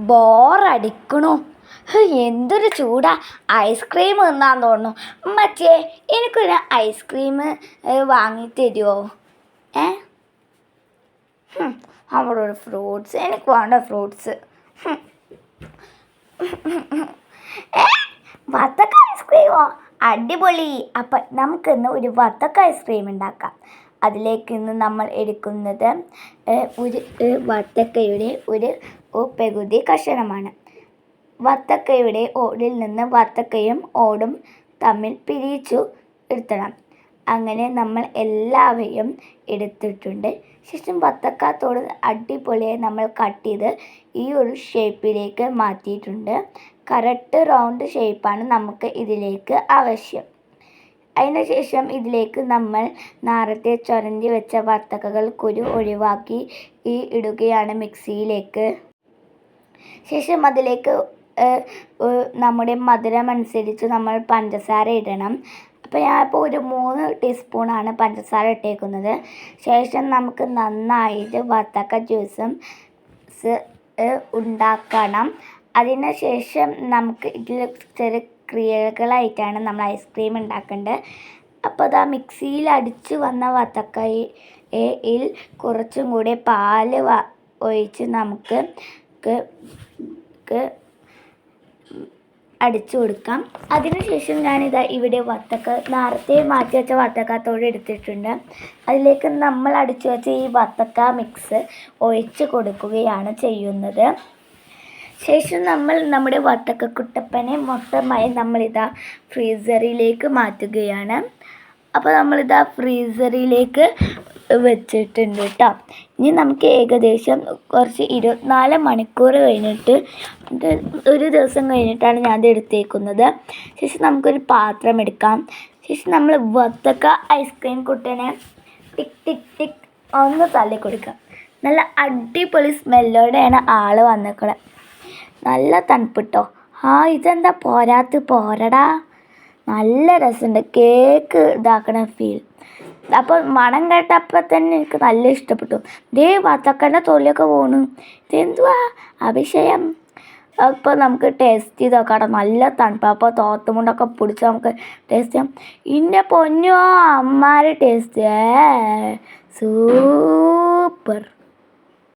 ബോറടിക്കണു. എന്തൊരു ചൂടാ. ഐസ്ക്രീം തിന്നാന്ന് തോന്നുന്നു. ഉമ്മച്ചേ, എനിക്കൊരു ഐസ്ക്രീം വാങ്ങിത്തരുമോ? ഏ അവിടെ ഒരു ഫ്രൂട്ട്സ്, എനിക്ക് വേണ്ട ഫ്രൂട്ട്സ്. ഏ വത്തക്ക ഐസ്ക്രീമോ? അടിപൊളി. അപ്പം നമുക്കിന്ന് ഒരു വത്തക്ക ഐസ്ക്രീം ഉണ്ടാക്കാം. അതിലേക്ക് ഇന്ന് നമ്മൾ എടുക്കുന്നത് ഒരു വത്തക്കയുടെ ഒരു പകുതി കഷണമാണ്. വത്തക്കയുടെ ഓടിൽ നിന്ന് വത്തക്കയും ഓടും തമ്മിൽ പിരിച്ചു എടുത്തണം. അങ്ങനെ നമ്മൾ എല്ലാവയും എടുത്തിട്ടുണ്ട്. ശേഷം വത്തക്കാത്തോട് അടിപൊളിയായി നമ്മൾ കട്ട് ചെയ്ത് ഈ ഒരു ഷേപ്പിലേക്ക് മാറ്റിയിട്ടുണ്ട്. കറക്റ്റ് റൗണ്ട് ഷേപ്പാണ് നമുക്ക് ഇതിലേക്ക് ആവശ്യം. അതിന് ശേഷം ഇതിലേക്ക് നമ്മൾ നേരത്തെ ചുരണ്ടി വെച്ച വത്തക്കകൾ കുരു ഒഴിവാക്കി ഇടുകയാണ് മിക്സിയിലേക്ക്. ശേഷം അതിലേക്ക് നമ്മുടെ മധുരം അനുസരിച്ച് നമ്മൾ പഞ്ചസാര ഇടണം. അപ്പോൾ ഞാനിപ്പോൾ ഒരു 3 ടീസ്പൂണാണ് പഞ്ചസാര ഇട്ടേക്കുന്നത്. ശേഷം നമുക്ക് നന്നായിട്ട് വത്തക്ക ജ്യൂസും ഉണ്ടാക്കണം. അതിന് ശേഷം നമുക്ക് ഇതിൽ ചെറിയ ക്രിയകളായിട്ടാണ് നമ്മൾ ഐസ്ക്രീം ഉണ്ടാക്കേണ്ടത്. അപ്പോൾ അത് മിക്സിയിൽ അടിച്ച് വന്ന വത്തക്കയിൽ കുറച്ചും കൂടി പാല് ഒഴിച്ച് നമുക്ക് അടിച്ചു കൊടുക്കാം. അതിനുശേഷം ഞാനിതാ ഇവിടെ നേരത്തെ മാറ്റി വെച്ച വത്തക്കത്തോട് എടുത്തിട്ടുണ്ട്. അതിലേക്ക് നമ്മൾ അടിച്ചു വെച്ച ഈ വത്തക്ക മിക്സ് ഒഴിച്ച് കൊടുക്കുകയാണ് ചെയ്യുന്നത്. ശേഷം നമ്മൾ നമ്മുടെ വത്തക്ക കുട്ടപ്പനെ മൊത്തമായി നമ്മളിതാ ഫ്രീസറിലേക്ക് മാറ്റുകയാണ്. അപ്പോൾ നമ്മളിതാ ഫ്രീസറിലേക്ക് വെച്ചിട്ടുണ്ട് കേട്ടോ. ഇനി നമുക്ക് ഏകദേശം കുറച്ച് 24 മണിക്കൂർ കഴിഞ്ഞിട്ട്, ഒരു ദിവസം കഴിഞ്ഞിട്ടാണ് ഞാനത് എടുത്തേക്കുന്നത്. ശേഷം നമുക്കൊരു പാത്രം എടുക്കാം. ശേഷം നമ്മൾ വത്തക്ക ഐസ്ക്രീം കുട്ടനെ ടിക് ടിക് ടിക് ഒന്ന് തള്ളി കൊടുക്കാം. നല്ല അടിപൊളി സ്മെല്ലോടെയാണ് ആൾ വന്നേക്കണത്. നല്ല തണുപ്പിട്ടോ. ഇതെന്താ പോരടാ. നല്ല രസമുണ്ട്. കേക്ക് ഇതാക്കണ ഫീൽ. അപ്പോൾ മണം കേട്ടപ്പോൾ തന്നെ എനിക്ക് നല്ല ഇഷ്ടപ്പെട്ടു. ദേ വത്തക്കൻ്റെ തൊലിയൊക്കെ പോണു. ഇതെന്തുവാ അഭിഷയം. അപ്പോൾ നമുക്ക് ടേസ്റ്റ് ചെയ്ത് നോക്കാം. നല്ല തണുപ്പ്. അപ്പോൾ തോത്തുമുണ്ടൊക്കെ പിടിച്ച് നമുക്ക് ടേസ്റ്റ് ചെയ്യാം. ഇൻ്റെ പൊന്നോ അമ്മാരെ ടേസ്റ്റ്. സൂപ്പർ.